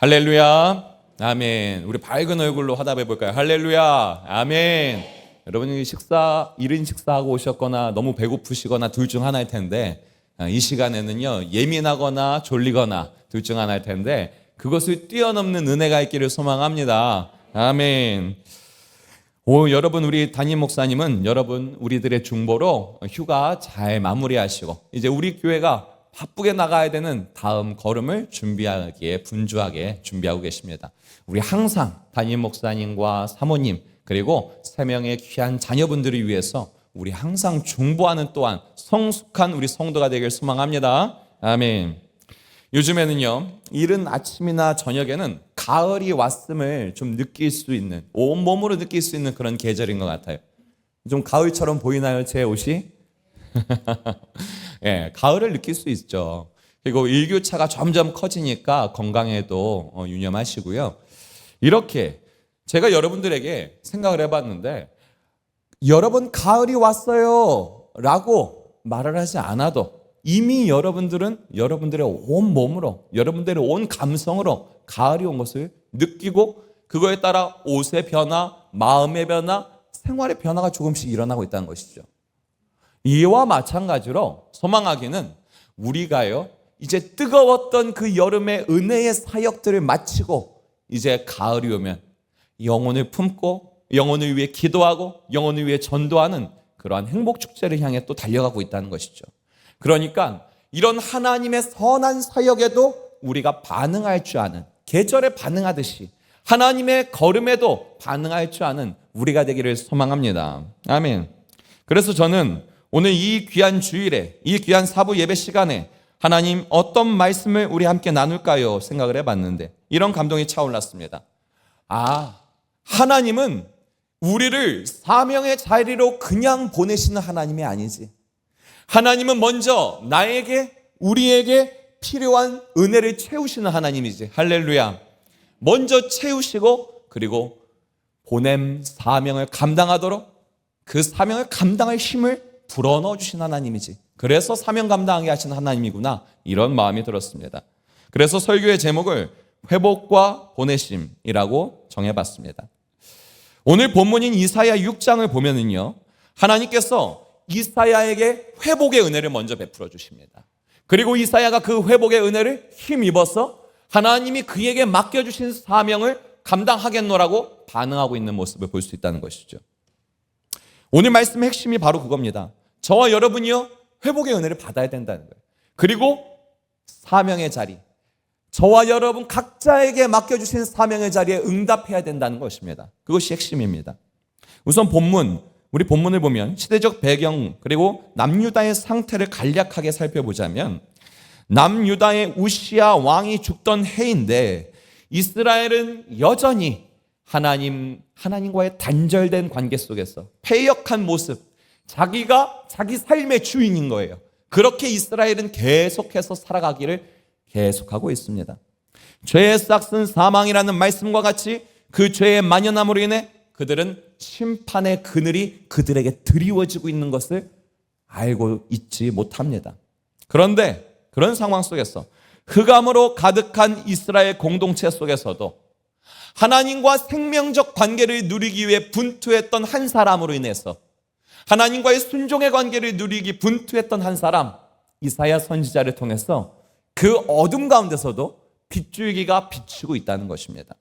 할렐루야. 아멘. 우리 밝은 얼굴로 화답해 볼까요? 할렐루야. 아멘. 여러분이 이른 식사하고 오셨거나 너무 배고프시거나 둘 중 하나일 텐데, 이 시간에는요, 예민하거나 졸리거나 둘 중 하나일 텐데, 그것을 뛰어넘는 은혜가 있기를 소망합니다. 아멘. 여러분, 우리 담임 목사님은 여러분 우리들의 중보로 휴가 잘 마무리하시고 이제 우리 교회가 바쁘게 나가야 되는 다음 걸음을 준비하기에 분주하게 준비하고 계십니다. 우리 항상 담임 목사님과 사모님 그리고 3명의 귀한 자녀분들을 위해서 우리 항상 중보하는 또한 성숙한 우리 성도가 되길 소망합니다. 아멘. 요즘에는요, 이른 아침이나 저녁에는 가을이 왔음을 좀 느낄 수 있는, 온몸으로 느낄 수 있는 그런 계절인 것 같아요. 좀 가을처럼 보이나요, 제 옷이? 예, 가을을 느낄 수 있죠. 그리고 일교차가 점점 커지니까 건강에도 유념하시고요. 이렇게 제가 여러분들에게 생각을 해봤는데, 여러분 가을이 왔어요 라고 말을 하지 않아도 이미 여러분들은 여러분들의 온 몸으로, 여러분들의 온 감성으로 가을이 온 것을 느끼고 그거에 따라 옷의 변화, 마음의 변화, 생활의 변화가 조금씩 일어나고 있다는 것이죠. 이와 마찬가지로 소망하기는 우리가요, 이제 뜨거웠던 그 여름의 은혜의 사역들을 마치고 이제 가을이 오면 영혼을 품고 영혼을 위해 기도하고 영혼을 위해 전도하는 그러한 행복 축제를 향해 또 달려가고 있다는 것이죠. 그러니까 이런 하나님의 선한 사역에도 우리가 반응할 줄 아는, 계절에 반응하듯이 하나님의 걸음에도 반응할 줄 아는 우리가 되기를 소망합니다. 아멘. 그래서 저는 오늘 이 귀한 주일에, 이 귀한 사부 예배 시간에 하나님 어떤 말씀을 우리 함께 나눌까요? 생각을 해봤는데 이런 감동이 차올랐습니다. 하나님은 우리를 사명의 자리로 그냥 보내시는 하나님이 아니지. 하나님은 먼저 우리에게 필요한 은혜를 채우시는 하나님이지. 할렐루야. 먼저 채우시고 그리고 보냄 사명을 감당하도록 그 사명을 감당할 힘을 불어넣어 주신 하나님이지. 그래서 사명 감당하게 하신 하나님이구나, 이런 마음이 들었습니다. 그래서 설교의 제목을 회복과 보내심이라고 정해봤습니다. 오늘 본문인 이사야 6장을 보면은요, 하나님께서 이사야에게 회복의 은혜를 먼저 베풀어 주십니다. 그리고 이사야가 그 회복의 은혜를 힘입어서 하나님이 그에게 맡겨주신 사명을 감당하겠노라고 반응하고 있는 모습을 볼 수 있다는 것이죠. 오늘 말씀의 핵심이 바로 그겁니다. 저와 여러분이요, 회복의 은혜를 받아야 된다는 거예요. 그리고 사명의 자리, 저와 여러분 각자에게 맡겨주신 사명의 자리에 응답해야 된다는 것입니다. 그것이 핵심입니다. 우선 우리 본문을 보면 시대적 배경 그리고 남유다의 상태를 간략하게 살펴보자면, 남유다의 우시야 왕이 죽던 해인데 이스라엘은 여전히 하나님과의 단절된 관계 속에서 패역한 모습, 자기가 자기 삶의 주인인 거예요. 그렇게 이스라엘은 계속해서 살아가기를 계속하고 있습니다. 죄의 싹슨 사망이라는 말씀과 같이 그 죄의 만연함으로 인해 그들은 심판의 그늘이 그들에게 드리워지고 있는 것을 알고 있지 못합니다. 그런데 그런 상황 속에서 흑암으로 가득한 이스라엘 공동체 속에서도 하나님과 생명적 관계를 누리기 위해 분투했던 한 사람으로 인해서, 하나님과의 순종의 관계를 누리기 분투했던 한 사람, 이사야 선지자를 통해서 그 어둠 가운데서도 빗줄기가 비추고 있다는 것입니다.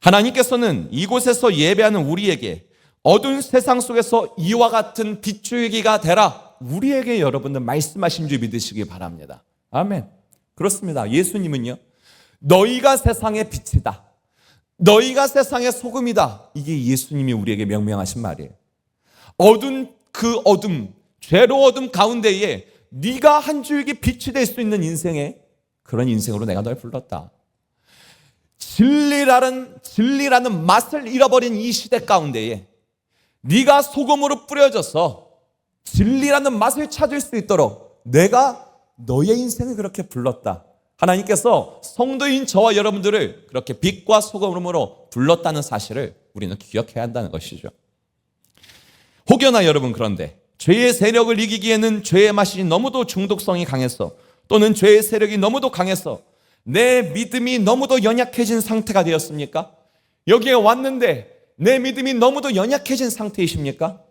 하나님께서는 이곳에서 예배하는 우리에게 어두운 세상 속에서 이와 같은 빗줄기가 되라, 우리에게 여러분들 말씀하신 줄 믿으시기 바랍니다. 아멘. 그렇습니다. 예수님은요, 너희가 세상의 빛이다, 너희가 세상의 소금이다, 이게 예수님이 우리에게 명명하신 말이에요. 죄로 어둠 가운데에 네가 한 줄기 빛이 될 수 있는 인생에, 그런 인생으로 내가 널 불렀다. 진리라는 맛을 잃어버린 이 시대 가운데에 네가 소금으로 뿌려져서 진리라는 맛을 찾을 수 있도록 내가 너의 인생을 그렇게 불렀다. 하나님께서 성도인 저와 여러분들을 그렇게 빛과 소금으로 불렀다는 사실을 우리는 기억해야 한다는 것이죠. 혹여나 여러분, 그런데 죄의 세력을 이기기에는 죄의 맛이 너무도 중독성이 강해서, 또는 죄의 세력이 너무도 강해서 내 믿음이 너무도 연약해진 상태가 되었습니까? 여기에 왔는데 내 믿음이 너무도 연약해진 상태이십니까?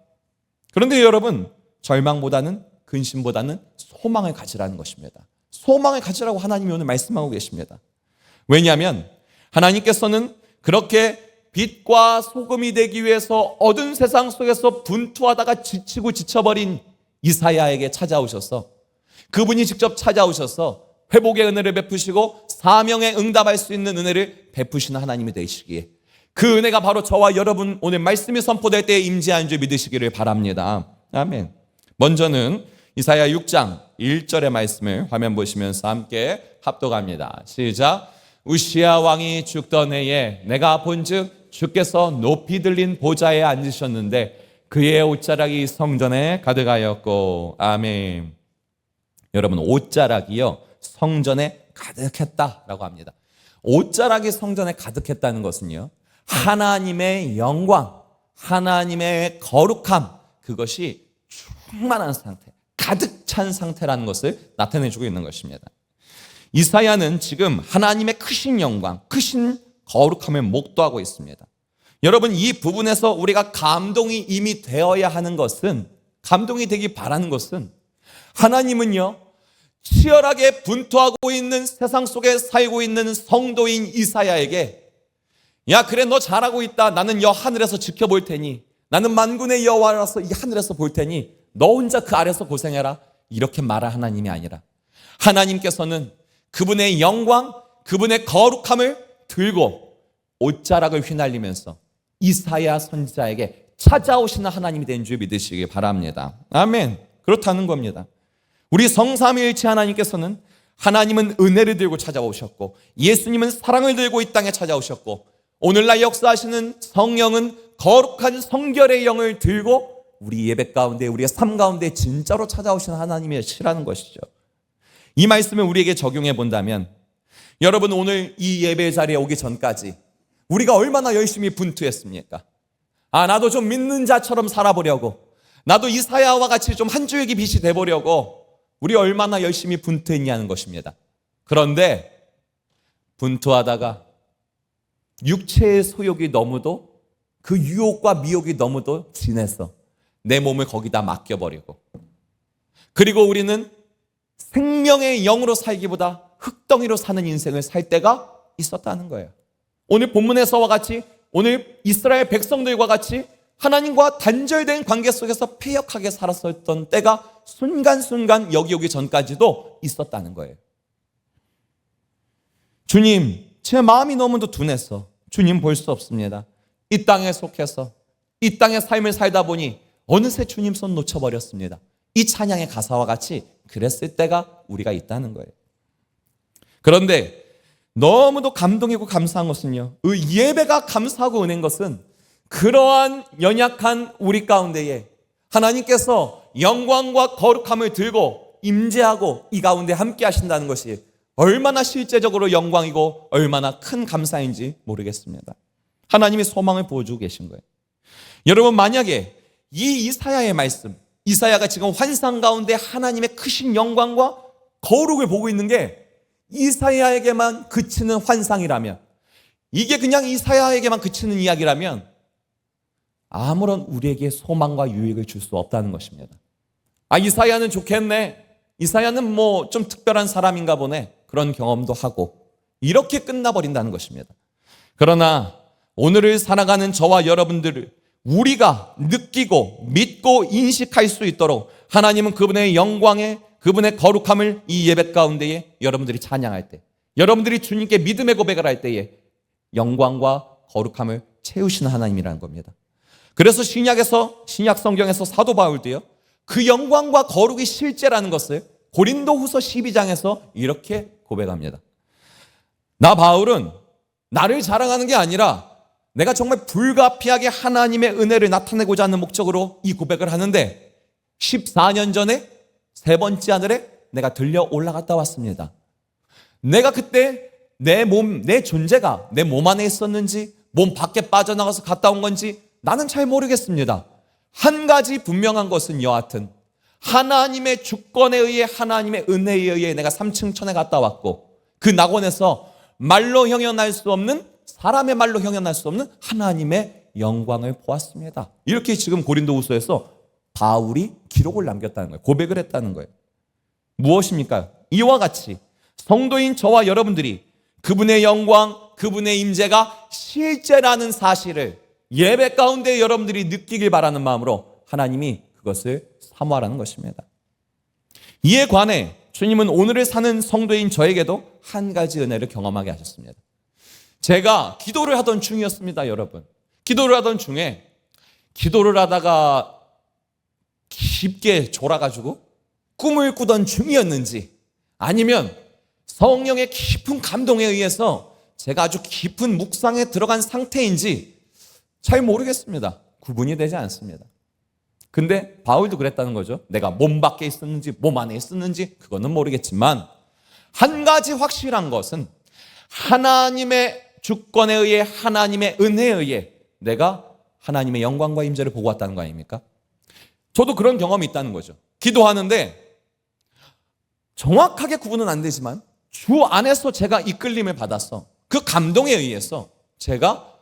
그런데 여러분, 절망보다는 근심보다는 소망을 가지라는 것입니다. 소망을 가지라고 하나님이 오늘 말씀하고 계십니다. 왜냐하면 하나님께서는 그렇게 빛과 소금이 되기 위해서 어두운 세상 속에서 분투하다가 지치고 지쳐버린 이사야에게 찾아오셔서, 그분이 직접 찾아오셔서 회복의 은혜를 베푸시고 사명에 응답할 수 있는 은혜를 베푸시는 하나님이 되시기에, 그 은혜가 바로 저와 여러분 오늘 말씀이 선포될 때에 임재한 줄 믿으시기를 바랍니다. 아멘. 먼저는 이사야 6장 1절의 말씀을 화면 보시면서 함께 합독합니다. 시작. 우시야 왕이 죽던 해에 내가 본즉 주께서 높이 들린 보좌에 앉으셨는데 그의 옷자락이 성전에 가득하였고. 아멘. 여러분, 옷자락이요 성전에 가득했다라고 합니다. 옷자락이 성전에 가득했다는 것은요, 하나님의 영광, 하나님의 거룩함, 그것이 충만한 상태, 가득 찬 상태라는 것을 나타내주고 있는 것입니다. 이사야는 지금 하나님의 크신 영광, 크신 거룩함을 목도하고 있습니다. 여러분, 이 부분에서 우리가 감동이 이미 되어야 하는 것은, 감동이 되기 바라는 것은, 하나님은요 치열하게 분투하고 있는 세상 속에 살고 있는 성도인 이사야에게, 야 그래 너 잘하고 있다, 나는 여 하늘에서 지켜볼 테니, 나는 만군의 여호와라서 이 하늘에서 볼 테니 너 혼자 그 아래서 고생해라, 이렇게 말할 하나님이 아니라, 하나님께서는 그분의 영광, 그분의 거룩함을 들고 옷자락을 휘날리면서 이사야 선지자에게 찾아오시는 하나님이 된 줄 믿으시기 바랍니다. 아멘. 그렇다는 겁니다. 우리 성삼위일체 하나님께서는, 하나님은 은혜를 들고 찾아오셨고 예수님은 사랑을 들고 이 땅에 찾아오셨고, 오늘날 역사하시는 성령은 거룩한 성결의 영을 들고 우리 예배 가운데, 우리의 삶 가운데 진짜로 찾아오시는 하나님이시라는 것이죠. 이 말씀을 우리에게 적용해 본다면, 여러분 오늘 이 예배 자리에 오기 전까지 우리가 얼마나 열심히 분투했습니까? 나도 좀 믿는 자처럼 살아보려고, 나도 이사야와 같이 좀 한 줄기 빛이 돼보려고 우리 얼마나 열심히 분투했냐는 것입니다. 그런데 분투하다가 육체의 소욕이 너무도, 그 유혹과 미혹이 너무도 진해서 내 몸을 거기다 맡겨버리고, 그리고 우리는 생명의 영으로 살기보다 흙덩이로 사는 인생을 살 때가 있었다는 거예요. 오늘 본문에서와 같이, 오늘 이스라엘 백성들과 같이 하나님과 단절된 관계 속에서 패역하게 살았었던 때가 순간순간 여기 오기 전까지도 있었다는 거예요. 주님, 제 마음이 너무도 둔해서 주님 볼 수 없습니다. 이 땅에 속해서 이 땅의 삶을 살다 보니 어느새 주님 손 놓쳐버렸습니다. 이 찬양의 가사와 같이 그랬을 때가 우리가 있다는 거예요. 그런데 너무도 감동이고 감사한 것은요, 예배가 감사하고 은혜인 것은, 그러한 연약한 우리 가운데에 하나님께서 영광과 거룩함을 들고 임재하고 이 가운데 함께 하신다는 것이 얼마나 실제적으로 영광이고 얼마나 큰 감사인지 모르겠습니다. 하나님이 소망을 보여주고 계신 거예요. 여러분, 만약에 이 이사야의 말씀, 이사야가 지금 환상 가운데 하나님의 크신 영광과 거룩을 보고 있는 게 이사야에게만 그치는 환상이라면, 이게 그냥 이사야에게만 그치는 이야기라면 아무런 우리에게 소망과 유익을 줄 수 없다는 것입니다. 이사야는 좋겠네, 이사야는 뭐 좀 특별한 사람인가 보네, 그런 경험도 하고 이렇게 끝나버린다는 것입니다. 그러나 오늘을 살아가는 저와 여러분들을 우리가 느끼고 믿고 인식할 수 있도록 하나님은 그분의 영광에, 그분의 거룩함을 이 예배 가운데에 여러분들이 찬양할 때, 여러분들이 주님께 믿음의 고백을 할 때에 영광과 거룩함을 채우시는 하나님이라는 겁니다. 그래서 신약 성경에서 사도 바울도요, 그 영광과 거룩이 실제라는 것을 고린도후서 12장에서 이렇게 고백합니다. 나 바울은 나를 자랑하는 게 아니라 내가 정말 불가피하게 하나님의 은혜를 나타내고자 하는 목적으로 이 고백을 하는데, 14년 전에 세 번째 하늘에 내가 들려 올라갔다 왔습니다. 내가 그때 내 몸, 내 존재가 내 몸 안에 있었는지 몸 밖에 빠져나가서 갔다 온 건지 나는 잘 모르겠습니다. 한 가지 분명한 것은 여하튼 하나님의 주권에 의해, 하나님의 은혜에 의해 내가 3층 천에 갔다 왔고, 그 낙원에서 말로 형용할 수 없는, 사람의 말로 형용할 수 없는 하나님의 영광을 보았습니다. 이렇게 지금 고린도후서에서 바울이 기록을 남겼다는 거예요. 고백을 했다는 거예요. 무엇입니까? 이와 같이 성도인 저와 여러분들이 그분의 영광, 그분의 임재가 실제라는 사실을 예배 가운데 여러분들이 느끼길 바라는 마음으로 하나님이 그것을 사모하라는 것입니다. 이에 관해 주님은 오늘을 사는 성도인 저에게도 한 가지 은혜를 경험하게 하셨습니다. 제가 기도를 하던 중이었습니다, 여러분. 기도를 하던 중에 기도를 하다가 깊게 졸아가지고 꿈을 꾸던 중이었는지, 아니면 성령의 깊은 감동에 의해서 제가 아주 깊은 묵상에 들어간 상태인지 잘 모르겠습니다. 구분이 되지 않습니다. 근데 바울도 그랬다는 거죠. 내가 몸 밖에 있었는지 몸 안에 있었는지 그거는 모르겠지만, 한 가지 확실한 것은 하나님의 주권에 의해, 하나님의 은혜에 의해 내가 하나님의 영광과 임재를 보고 왔다는 거 아닙니까? 저도 그런 경험이 있다는 거죠. 기도하는데 정확하게 구분은 안 되지만 주 안에서 제가 이끌림을 받아서 그 감동에 의해서 제가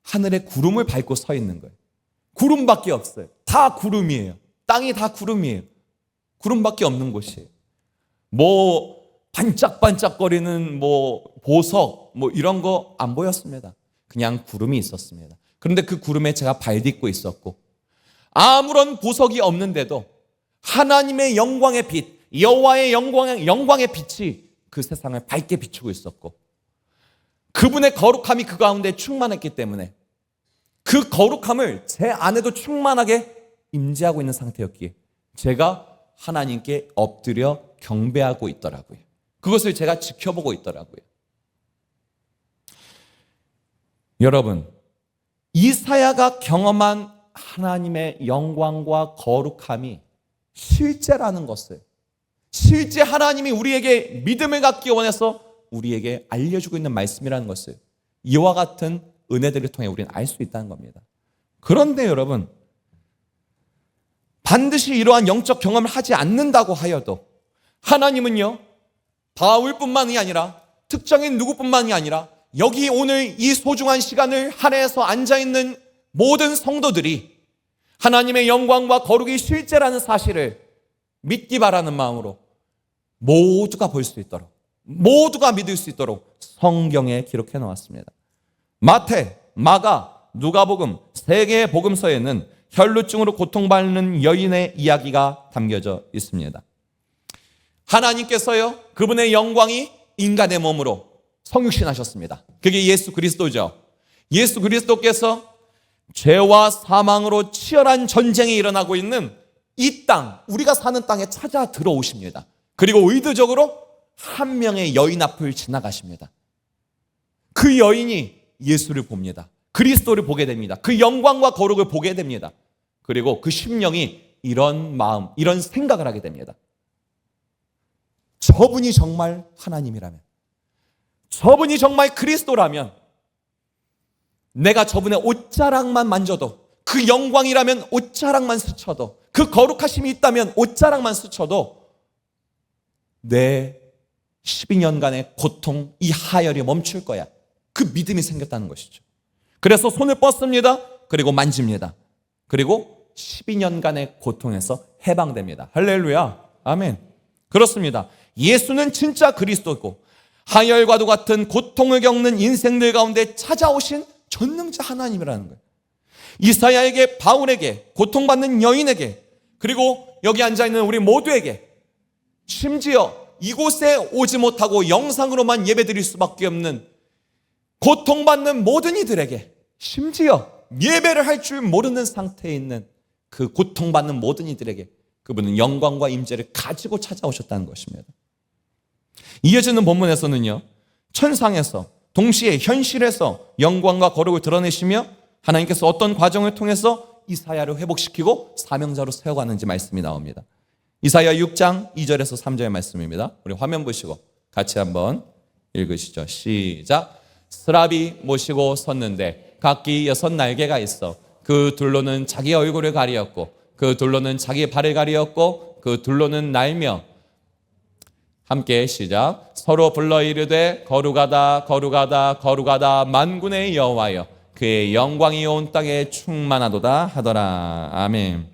하늘에 구름을 밟고 서 있는 거예요. 구름밖에 없어요. 다 구름이에요. 땅이 다 구름이에요. 구름밖에 없는 곳이에요. 뭐 반짝반짝거리는 뭐 보석 뭐 이런 거 안 보였습니다. 그냥 구름이 있었습니다. 그런데 그 구름에 제가 발딛고 있었고, 아무런 보석이 없는데도 하나님의 영광의 빛, 여호와의 영광의 빛이 그 세상을 밝게 비추고 있었고, 그분의 거룩함이 그 가운데 충만했기 때문에 그 거룩함을 제 안에도 충만하게 임재하고 있는 상태였기에 제가 하나님께 엎드려 경배하고 있더라고요. 그것을 제가 지켜보고 있더라고요. 여러분, 이사야가 경험한 하나님의 영광과 거룩함이 실제라는 것을, 실제 하나님이 우리에게 믿음을 갖기 원해서 우리에게 알려주고 있는 말씀이라는 것을 이와 같은 은혜들을 통해 우리는 알 수 있다는 겁니다. 그런데 여러분, 반드시 이러한 영적 경험을 하지 않는다고 하여도 하나님은요, 바울뿐만이 아니라 특정인 누구뿐만이 아니라 여기 오늘 이 소중한 시간을 할애해서 앉아있는 모든 성도들이 하나님의 영광과 거룩이 실제라는 사실을 믿기 바라는 마음으로 모두가 볼 수 있도록, 모두가 믿을 수 있도록 성경에 기록해 놓았습니다. 마태, 마가, 누가복음 세 개의 복음서에는 혈루증으로 고통받는 여인의 이야기가 담겨져 있습니다. 하나님께서요, 그분의 영광이 인간의 몸으로 성육신하셨습니다. 그게 예수 그리스도죠. 예수 그리스도께서 죄와 사망으로 치열한 전쟁이 일어나고 있는 이 땅, 우리가 사는 땅에 찾아 들어오십니다. 그리고 의도적으로 한 명의 여인 앞을 지나가십니다. 그 여인이 예수를 봅니다. 그리스도를 보게 됩니다. 그 영광과 거룩을 보게 됩니다. 그리고 그 심령이 이런 마음, 이런 생각을 하게 됩니다. 저분이 정말 하나님이라면, 저분이 정말 그리스도라면, 내가 저분의 옷자락만 만져도, 그 영광이라면 옷자락만 스쳐도, 그 거룩하심이 있다면 옷자락만 스쳐도 내 12년간의 고통, 이 하열이 멈출 거야. 그 믿음이 생겼다는 것이죠. 그래서 손을 뻗습니다. 그리고 만집니다. 그리고 12년간의 고통에서 해방됩니다. 할렐루야. 아멘. 그렇습니다. 예수는 진짜 그리스도고 하열과도 같은 고통을 겪는 인생들 가운데 찾아오신 전능자 하나님이라는 거예요. 이사야에게, 바울에게, 고통받는 여인에게, 그리고 여기 앉아있는 우리 모두에게, 심지어 이곳에 오지 못하고 영상으로만 예배드릴 수밖에 없는 고통받는 모든 이들에게, 심지어 예배를 할 줄 모르는 상태에 있는 그 고통받는 모든 이들에게 그분은 영광과 임재를 가지고 찾아오셨다는 것입니다. 이어지는 본문에서는요, 천상에서 동시에 현실에서 영광과 거룩을 드러내시며 하나님께서 어떤 과정을 통해서 이사야를 회복시키고 사명자로 세워가는지 말씀이 나옵니다. 이사야 6장 2절에서 3절의 말씀입니다. 우리 화면 보시고 같이 한번 읽으시죠. 시작. 스라비 모시고 섰는데 각기 6날개가 있어 그 둘로는 자기 얼굴을 가리었고 그 둘로는 자기 발을 가리었고 그 둘로는 날며, 함께 시작. 서로 불러 이르되 거룩하다 거룩하다 거룩하다 만군의 여호와여 그의 영광이 온 땅에 충만하도다 하더라. 아멘.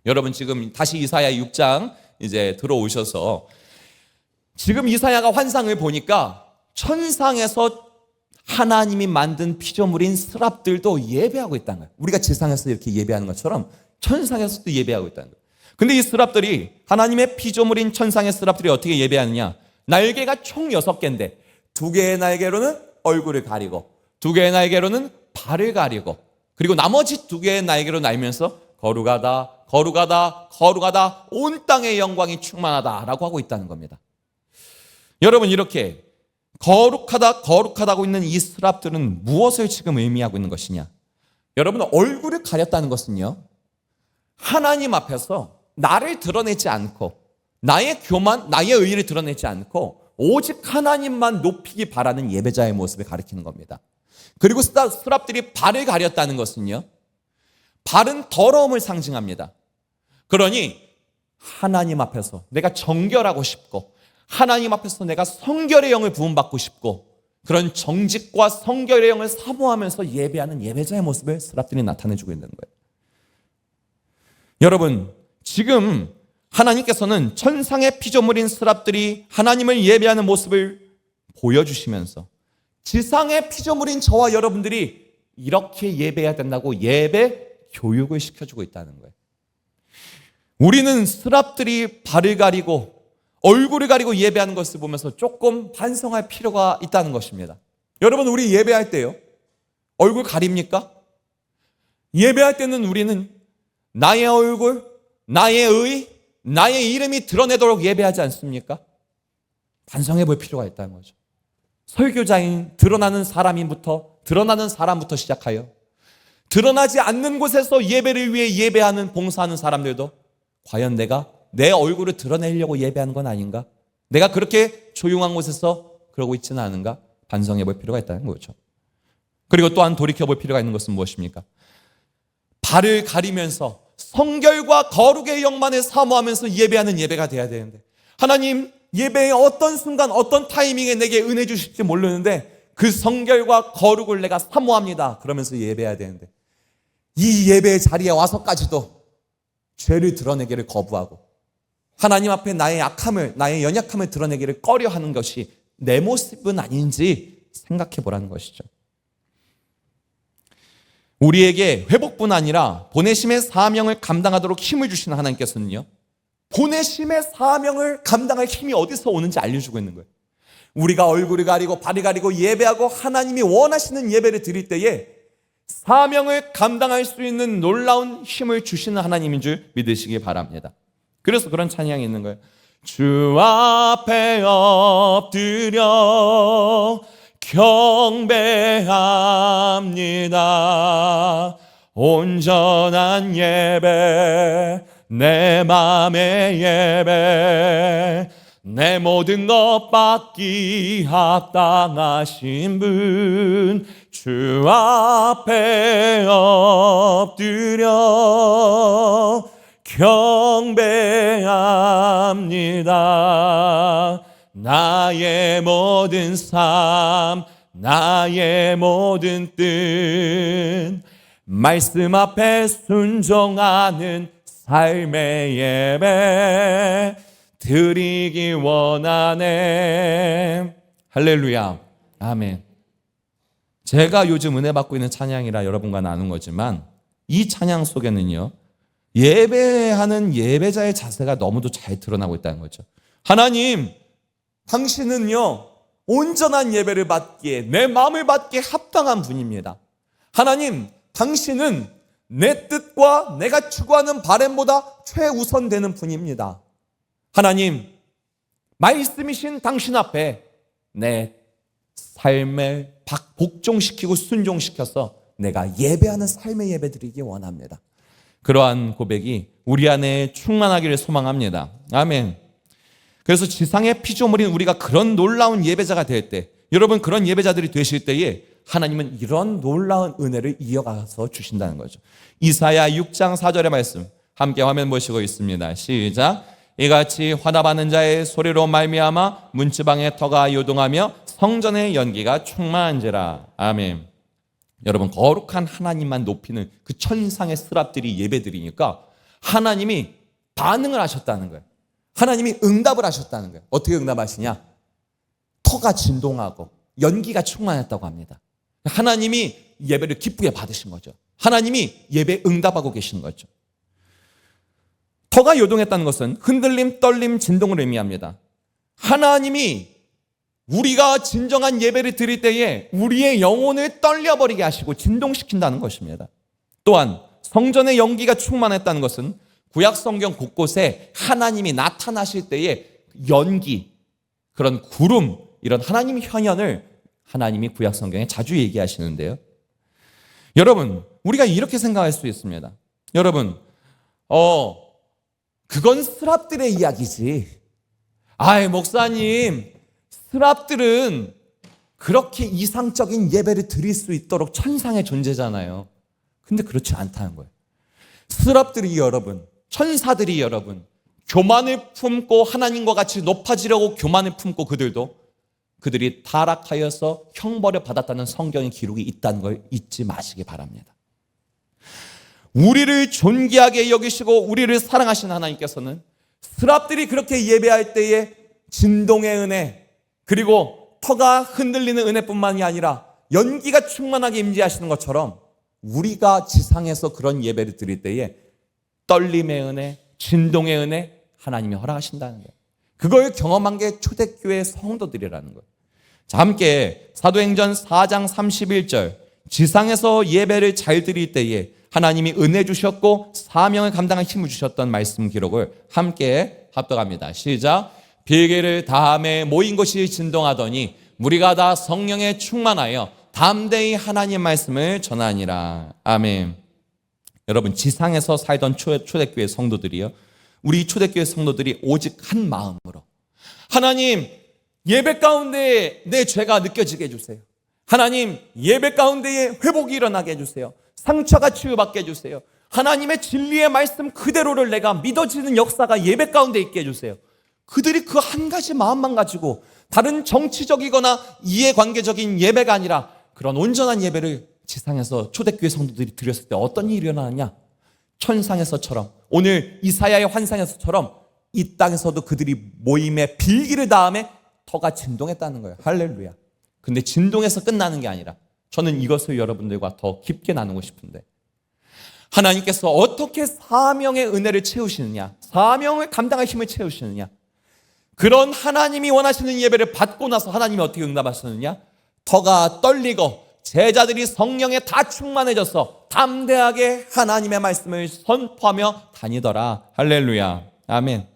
여러분 지금 다시 이사야 6장 이제 들어오셔서 지금 이사야가 환상을 보니까 천상에서 하나님이 만든 피조물인 스랍들도 예배하고 있다는 거예요. 우리가 지상에서 이렇게 예배하는 것처럼 천상에서도 예배하고 있다는 거예요. 근데 이 스랍들이 하나님의 피조물인 천상의 스랍들이 어떻게 예배하느냐? 날개가 총 6개인데 2개의 날개로는 얼굴을 가리고 2개의 날개로는 발을 가리고 그리고 나머지 2개의 날개로 날면서 거룩하다 거룩하다 거룩하다 온 땅의 영광이 충만하다라고 하고 있다는 겁니다. 여러분 이렇게 거룩하다 거룩하다고 있는 이 스랍들은 무엇을 지금 의미하고 있는 것이냐? 여러분 얼굴을 가렸다는 것은요 하나님 앞에서 나를 드러내지 않고 나의 교만, 나의 의의를 드러내지 않고 오직 하나님만 높이기 바라는 예배자의 모습을 가리키는 겁니다. 그리고 스랍들이 발을 가렸다는 것은요 발은 더러움을 상징합니다. 그러니 하나님 앞에서 내가 정결하고 싶고 하나님 앞에서 내가 성결의 영을 부음받고 싶고 그런 정직과 성결의 영을 사모하면서 예배하는 예배자의 모습을 스랍들이 나타내주고 있는 거예요. 여러분 지금 하나님께서는 천상의 피조물인 스랍들이 하나님을 예배하는 모습을 보여주시면서 지상의 피조물인 저와 여러분들이 이렇게 예배해야 된다고 예배 교육을 시켜주고 있다는 거예요. 우리는 스랍들이 발을 가리고 얼굴을 가리고 예배하는 것을 보면서 조금 반성할 필요가 있다는 것입니다. 여러분 우리 예배할 때요 얼굴 가립니까? 예배할 때는 우리는 나의 얼굴, 나의 의, 나의 이름이 드러내도록 예배하지 않습니까? 반성해 볼 필요가 있다는 거죠. 설교자인 드러나는 사람부터 시작하여 드러나지 않는 곳에서 예배를 위해 예배하는 봉사하는 사람들도 과연 내가 내 얼굴을 드러내려고 예배하는 건 아닌가? 내가 그렇게 조용한 곳에서 그러고 있지는 않은가? 반성해 볼 필요가 있다는 거죠. 그리고 또한 돌이켜 볼 필요가 있는 것은 무엇입니까? 발을 가리면서 성결과 거룩의 영만을 사모하면서 예배하는 예배가 돼야 되는데 하나님 예배의 어떤 순간 어떤 타이밍에 내게 은혜 주실지 모르는데 그 성결과 거룩을 내가 사모합니다 그러면서 예배해야 되는데 이 예배의 자리에 와서까지도 죄를 드러내기를 거부하고 하나님 앞에 나의 약함을 나의 연약함을 드러내기를 꺼려하는 것이 내 모습은 아닌지 생각해 보라는 것이죠. 우리에게 회복뿐 아니라 보내심의 사명을 감당하도록 힘을 주시는 하나님께서는요 보내심의 사명을 감당할 힘이 어디서 오는지 알려주고 있는 거예요. 우리가 얼굴을 가리고 발을 가리고 예배하고 하나님이 원하시는 예배를 드릴 때에 사명을 감당할 수 있는 놀라운 힘을 주시는 하나님인 줄 믿으시기 바랍니다. 그래서 그런 찬양이 있는 거예요. 주 앞에 엎드려 경배합니다. 온전한 예배 내 맘의 예배 내 모든 것 받기 합당하신 분 주 앞에 엎드려 경배합니다. 나의 모든 삶 나의 모든 뜻 말씀 앞에 순종하는 삶의 예배 드리기 원하네. 할렐루야. 아멘. 제가 요즘 은혜 받고 있는 찬양이라 여러분과 나눈 거지만 이 찬양 속에는요 예배하는 예배자의 자세가 너무도 잘 드러나고 있다는 거죠. 하나님 당신은요 온전한 예배를 받기에 내 마음을 받기에 합당한 분입니다. 하나님 당신은 내 뜻과 내가 추구하는 바램보다 최우선되는 분입니다. 하나님 말씀이신 당신 앞에 내 삶을 복종시키고 순종시켜서 내가 예배하는 삶의 예배 드리기 원합니다. 그러한 고백이 우리 안에 충만하기를 소망합니다. 아멘. 그래서 지상의 피조물인 우리가 그런 놀라운 예배자가 될 때 여러분 그런 예배자들이 되실 때에 하나님은 이런 놀라운 은혜를 이어가서 주신다는 거죠. 이사야 6장 4절의 말씀 함께 화면 보시고 있습니다. 시작. 이같이 화답하는 자의 소리로 말미암아 문지방의 터가 요동하며 성전의 연기가 충만한지라. 아멘. 여러분, 거룩한 하나님만 높이는 그 천상의 스랍들이 예배드리니까 하나님이 반응을 하셨다는 거예요. 하나님이 응답을 하셨다는 거예요. 어떻게 응답하시냐? 터가 진동하고 연기가 충만했다고 합니다. 하나님이 예배를 기쁘게 받으신 거죠. 하나님이 예배 응답하고 계신 거죠. 터가 요동했다는 것은 흔들림, 떨림, 진동을 의미합니다. 하나님이 우리가 진정한 예배를 드릴 때에 우리의 영혼을 떨려버리게 하시고 진동시킨다는 것입니다. 또한 성전의 연기가 충만했다는 것은 구약 성경 곳곳에 하나님이 나타나실 때의 연기, 그런 구름, 이런 하나님의 현현을 하나님이 구약 성경에 자주 얘기하시는데요. 여러분, 우리가 이렇게 생각할 수 있습니다. 여러분, 그건 스랍들의 이야기지. 목사님, 스랍들은 그렇게 이상적인 예배를 드릴 수 있도록 천상의 존재잖아요. 근데 그렇지 않다는 거예요. 스랍들이 여러분, 천사들이 여러분, 교만을 품고 하나님과 같이 높아지려고 교만을 품고 그들이 타락하여서 형벌을 받았다는 성경의 기록이 있다는 걸 잊지 마시기 바랍니다. 우리를 존귀하게 여기시고 우리를 사랑하시는 하나님께서는 스랍들이 그렇게 예배할 때에 진동의 은혜, 그리고 터가 흔들리는 은혜뿐만이 아니라 연기가 충만하게 임재하시는 것처럼 우리가 지상에서 그런 예배를 드릴 때에 떨림의 은혜, 진동의 은혜 하나님이 허락하신다는 거예요. 그걸 경험한 게 초대교회 성도들이라는 거예요. 자, 함께 사도행전 4장 31절, 지상에서 예배를 잘 드릴 때에 하나님이 은혜 주셨고 사명을 감당할 힘을 주셨던 말씀 기록을 함께 합독합니다. 시작. 빌개를 다함에 모인 곳이 진동하더니 무리가 다 성령에 충만하여 담대히 하나님 말씀을 전하니라. 아멘. 여러분, 지상에서 살던 초대교회 성도들이요, 우리 초대교회 성도들이 오직 한 마음으로 하나님, 예배 가운데 내 죄가 느껴지게 해주세요. 하나님, 예배 가운데에 회복이 일어나게 해주세요. 상처가 치유받게 해주세요. 하나님의 진리의 말씀 그대로를 내가 믿어지는 역사가 예배 가운데 있게 해주세요. 그들이 그 한 가지 마음만 가지고 다른 정치적이거나 이해관계적인 예배가 아니라 그런 온전한 예배를 지상에서 초대교회 성도들이 드렸을 때 어떤 일이 일어나느냐? 천상에서처럼, 오늘 이사야의 환상에서처럼 이 땅에서도 그들이 모임에 빌기를 다음에 터가 진동했다는 거예요. 할렐루야. 근데 진동해서 끝나는 게 아니라 저는 이것을 여러분들과 더 깊게 나누고 싶은데, 하나님께서 어떻게 사명의 은혜를 채우시느냐, 사명을 감당할 힘을 채우시느냐, 그런 하나님이 원하시는 예배를 받고 나서 하나님이 어떻게 응답하시느냐? 터가 떨리고 제자들이 성령에 다 충만해져서 담대하게 하나님의 말씀을 선포하며 다니더라. 할렐루야. 아멘.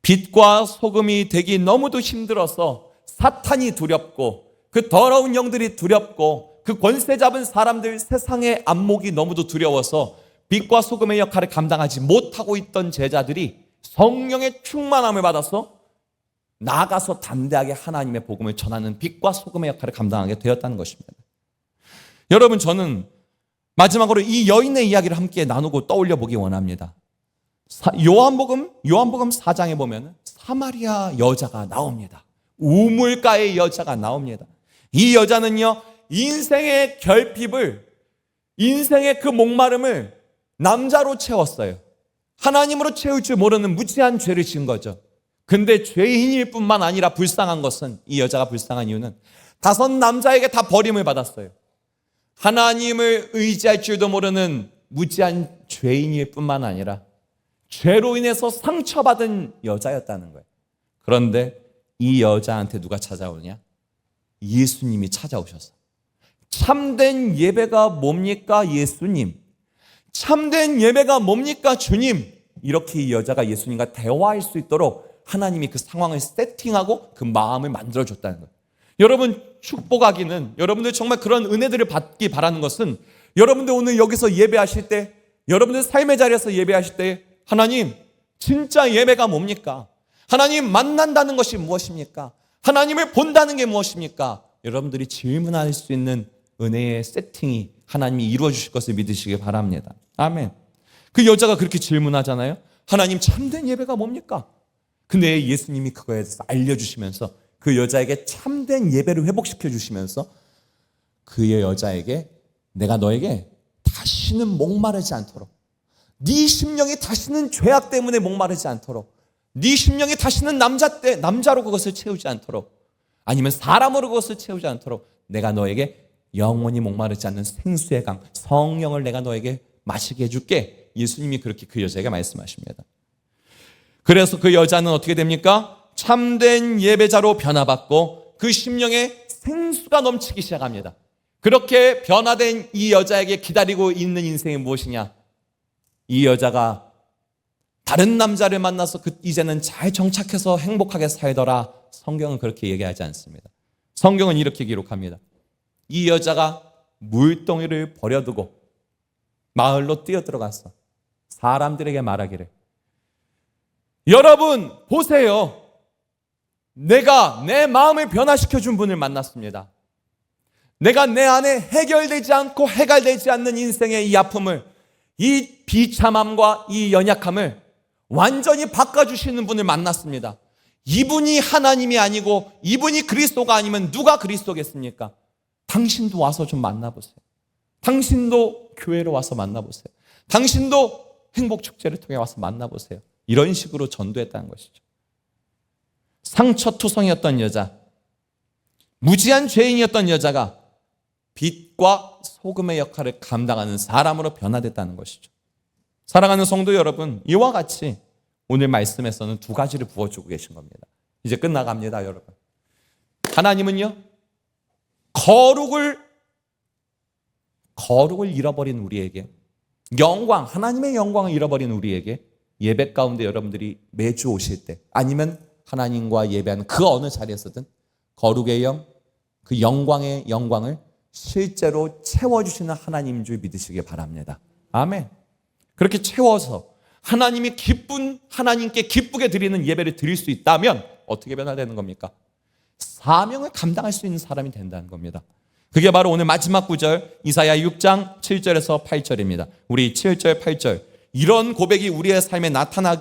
빛과 소금이 되기 너무도 힘들어서 사탄이 두렵고 그 더러운 영들이 두렵고 그 권세 잡은 사람들, 세상의 안목이 너무도 두려워서 빛과 소금의 역할을 감당하지 못하고 있던 제자들이 성령의 충만함을 받아서 나가서 담대하게 하나님의 복음을 전하는 빛과 소금의 역할을 감당하게 되었다는 것입니다. 여러분, 저는 마지막으로 이 여인의 이야기를 함께 나누고 떠올려 보기 원합니다. 요한복음 4장에 보면 사마리아 여자가 나옵니다. 우물가의 여자가 나옵니다. 이 여자는요, 인생의 결핍을, 인생의 그 목마름을 남자로 채웠어요. 하나님으로 채울 줄 모르는 무지한 죄를 지은 거죠. 근데 죄인일 뿐만 아니라 불쌍한 것은, 이 여자가 불쌍한 이유는 5 남자에게 다 버림을 받았어요. 하나님을 의지할 줄도 모르는 무지한 죄인일 뿐만 아니라 죄로 인해서 상처받은 여자였다는 거예요. 그런데 이 여자한테 누가 찾아오냐? 예수님이 찾아오셔서, 참된 예배가 뭡니까 예수님? 참된 예배가 뭡니까 주님? 이렇게 이 여자가 예수님과 대화할 수 있도록 하나님이 그 상황을 세팅하고 그 마음을 만들어줬다는 거예요. 여러분, 축복하기는, 여러분들 정말 그런 은혜들을 받기 바라는 것은, 여러분들 오늘 여기서 예배하실 때, 여러분들 삶의 자리에서 예배하실 때, 하나님, 진짜 예배가 뭡니까? 하나님 만난다는 것이 무엇입니까? 하나님을 본다는 게 무엇입니까? 여러분들이 질문할 수 있는 은혜의 세팅이 하나님이 이루어 주실 것을 믿으시기 바랍니다. 아멘. 그 여자가 그렇게 질문하잖아요. 하나님 참된 예배가 뭡니까? 근데 예수님이 그거에 대해서 알려주시면서 그 여자에게 참된 예배를 회복시켜 주시면서 그 여자에게 내가 너에게 다시는 목마르지 않도록, 네 심령이 다시는 죄악 때문에 목마르지 않도록, 네 심령이 다시는 남자로 그것을 채우지 않도록, 아니면 사람으로 그것을 채우지 않도록 내가 너에게 영원히 목마르지 않는 생수의 강, 성령을 내가 너에게 마시게 해줄게. 예수님이 그렇게 그 여자에게 말씀하십니다. 그래서 그 여자는 어떻게 됩니까? 참된 예배자로 변화받고 그 심령에 생수가 넘치기 시작합니다. 그렇게 변화된 이 여자에게 기다리고 있는 인생이 무엇이냐? 이 여자가 다른 남자를 만나서 이제는 잘 정착해서 행복하게 살더라. 성경은 그렇게 얘기하지 않습니다. 성경은 이렇게 기록합니다. 이 여자가 물동이를 버려두고 마을로 뛰어들어가서 사람들에게 말하기를, 여러분 보세요. 내가 내 마음을 변화시켜준 분을 만났습니다. 내가 내 안에 해결되지 않고 해갈되지 않는 인생의 이 아픔을, 이 비참함과 이 연약함을 완전히 바꿔주시는 분을 만났습니다. 이분이 하나님이 아니고 이분이 그리스도가 아니면 누가 그리스도겠습니까? 당신도 와서 좀 만나보세요. 당신도 교회로 와서 만나보세요. 당신도 행복축제를 통해 와서 만나보세요. 이런 식으로 전도했다는 것이죠. 상처투성이었던 여자, 무지한 죄인이었던 여자가 빛과 소금의 역할을 감당하는 사람으로 변화됐다는 것이죠. 사랑하는 성도 여러분, 이와 같이 오늘 말씀에서는 두 가지를 부어주고 계신 겁니다. 이제 끝나갑니다, 여러분. 하나님은요, 거룩을 잃어버린 우리에게, 하나님의 영광을 잃어버린 우리에게 예배 가운데 여러분들이 매주 오실 때, 아니면 하나님과 예배하는 그 어느 자리에서든 거룩의 영, 그 영광의 영광을 실제로 채워주시는 하나님인 줄 믿으시기 바랍니다. 아멘. 그렇게 채워서 하나님께 기쁘게 드리는 예배를 드릴 수 있다면 어떻게 변화되는 겁니까? 사명을 감당할 수 있는 사람이 된다는 겁니다. 그게 바로 오늘 마지막 구절 이사야 6장 7절에서 8절입니다. 우리 7절 8절 이런 고백이 우리의 삶에 나타날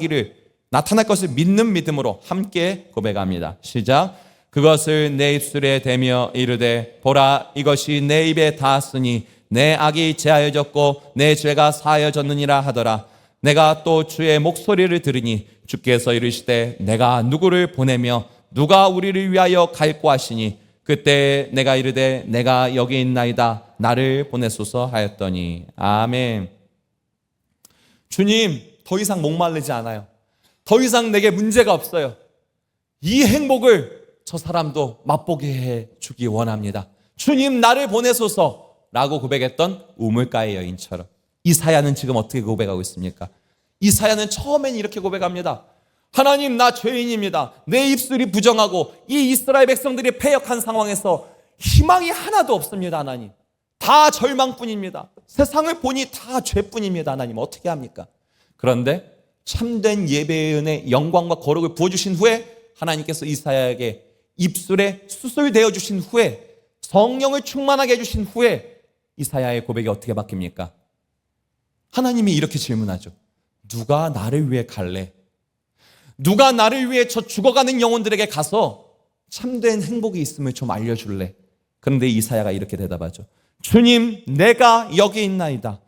것을 믿는 믿음으로 함께 고백합니다. 시작. 그것을 내 입술에 대며 이르되 보라 이것이 내 입에 닿았으니 내 악이 제하여졌고 내 죄가 사하여졌느니라 하더라. 내가 또 주의 목소리를 들으니 주께서 이르시되 내가 누구를 보내며 누가 우리를 위하여 갈고 하시니 그때 내가 이르되 내가 여기 있나이다 나를 보내소서 하였더니. 아멘. 주님, 더 이상 목마르지 않아요. 더 이상 내게 문제가 없어요. 이 행복을 저 사람도 맛보게 해 주기 원합니다. 주님, 나를 보내소서 라고 고백했던 우물가의 여인처럼 이사야는 지금 어떻게 고백하고 있습니까? 이사야는 처음엔 이렇게 고백합니다. 하나님, 나 죄인입니다. 내 입술이 부정하고 이 이스라엘 백성들이 패역한 상황에서 희망이 하나도 없습니다. 하나님, 다 절망뿐입니다. 세상을 보니 다 죄뿐입니다. 하나님, 어떻게 합니까? 그런데 참된 예배의 은혜, 영광과 거룩을 부어주신 후에 하나님께서 이사야에게 입술에 수술되어 주신 후에 성령을 충만하게 해주신 후에 이사야의 고백이 어떻게 바뀝니까? 하나님이 이렇게 질문하죠. 누가 나를 위해 갈래? 누가 나를 위해 저 죽어가는 영혼들에게 가서 참된 행복이 있음을 좀 알려줄래? 그런데 이사야가 이렇게 대답하죠. 주님, 내가 여기 있나이다.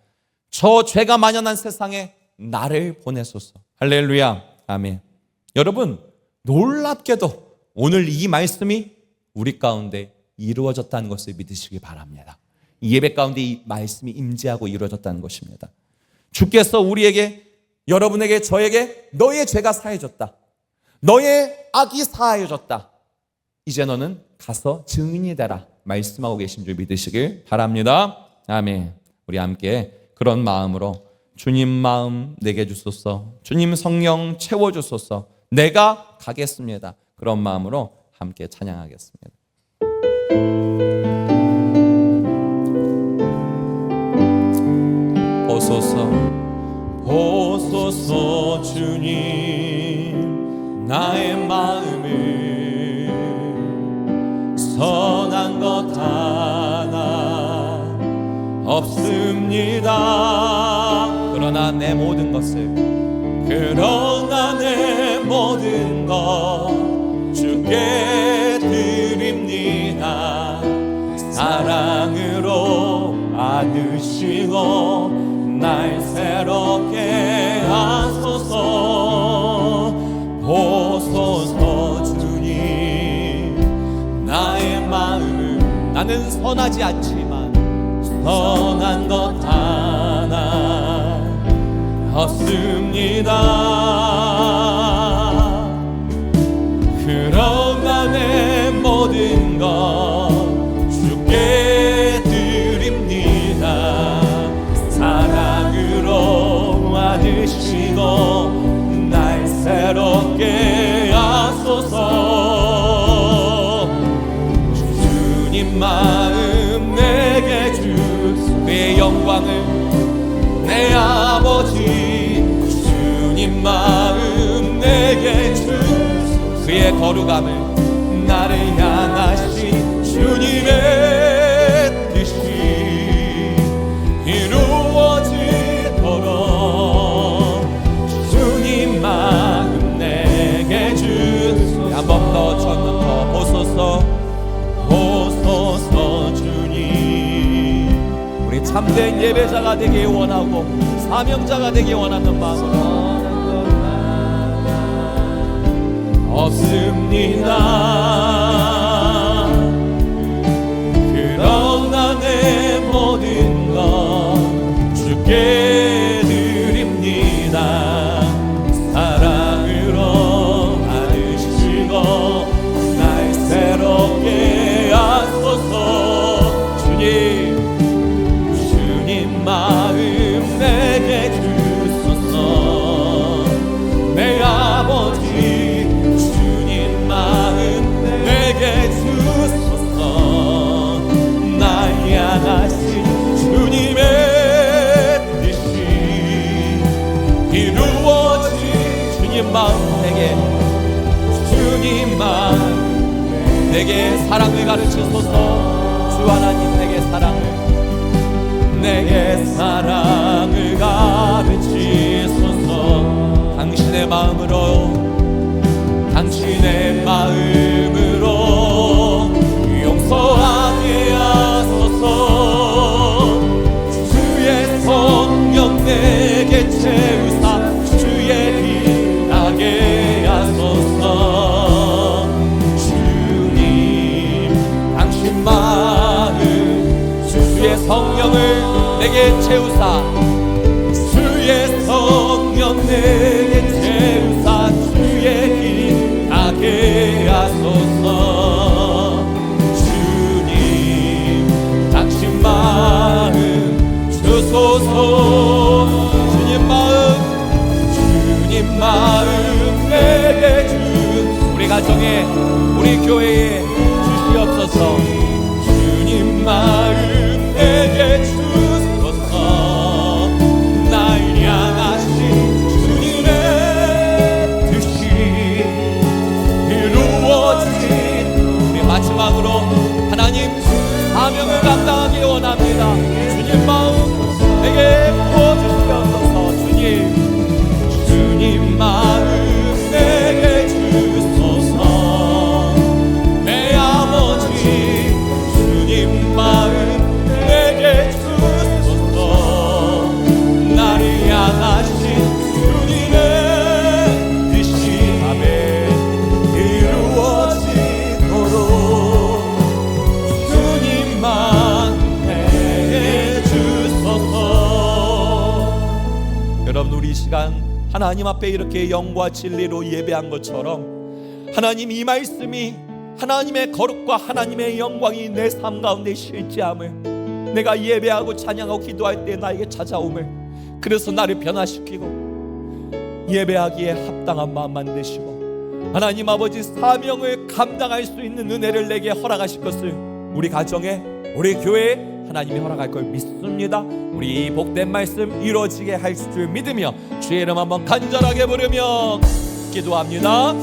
저 죄가 만연한 세상에 나를 보내소서. 할렐루야. 아멘. 여러분, 놀랍게도 오늘 이 말씀이 우리 가운데 이루어졌다는 것을 믿으시기 바랍니다. 이 예배 가운데 이 말씀이 임재하고 이루어졌다는 것입니다. 주께서 우리에게, 여러분에게, 저에게 너의 죄가 사해졌다. 너의 악이 사하여졌다. 이제 너는 가서 증인이 되라. 말씀하고 계신 줄 믿으시길 바랍니다. 아멘. 우리 함께 그런 마음으로 주님 마음 내게 주소서, 주님 성령 채워주소서, 내가 가겠습니다. 그런 마음으로 함께 찬양하겠습니다. 보소서 주님 나의 마음을 선한 것 하나 없습니다. 그러나 내 모든 것을 그러나 내 모든 것 주께 드립니다. 사랑으로 안으시고 날 새롭게 하소서. 보소서 주님, 나의 마음을 나는 선하지 않지만 선한 것 하나 없습니다. 그러나 내 모든 것 주께 드립니다. 사랑으로 안으시고 날 새롭게 하소서. 주님 마음 내게 주소. 그의 영광을 내 아버지 주님 마음 내게 주소. 그의 거룩함을 나를 향하신 주님의 뜻이 이루어지도록 주님 마음 내게 주소. 한 번 더 전부터 보소서. 보소서 주님. 우리 참된 예배자가 되기 원하고 사명자가 되기 원하는 마음으로 없습니다. 그러나 내 모든 것 주께 드립니다. 사랑으로 안으시고 날 새롭게 하소서. 주님, 주님 마음 내게 주소서. 내 아버지 날 향하신 주님의 뜻이 이루어진 주님 마음 내게 주님 마음 내게 사랑을 가르치소서. 주 하나님 내게 사랑을 가르치소서. 당신의 마음으로 용서하게 하소서. 주의 성령 내게 채우사 주의 길 가게 하소서. 주님 당신 마음 주의 성령을 내게 채우사 주의 성령 내게 채우사 주의 길 가게 하소서. 주님 당신 마음 주소서. 주님 마음 내게 주 우리 가정에 우리 교회에 주시옵소서. 주님 마음 내게 주소서. 날 향하신 주님의 뜻이 이루어진 우리 마지막으로 하나님 사명을 감당하기 원합니다. 주님 마음 내게 부어주시옵소서. 주님 마음 내게 주소서. 내 아버지 주님 마음 내게 주소서. 나를 향하신 주님의 뜻이 아멘 이루어지도록 주님만 내게 주소서. 여러분 우리 이 시간 하나님 앞에 이렇게 영과 진리로 예배한 것처럼 하나님 이 말씀이 하나님의 거룩과 하나님의 영광이 내 삶 가운데 실제함을 내가 예배하고 찬양하고 기도할 때 나에게 찾아옴을 그래서 나를 변화시키고 예배하기에 합당한 마음 만드시고 하나님 아버지 사명을 감당할 수 있는 은혜를 내게 허락하실 것을 우리 가정에 우리 교회에 하나님이 허락할 걸 믿습니다. 우리 이 복된 말씀 이루어지게 할 줄 믿으며 주의 이름 한번 간절하게 부르며 기도합니다.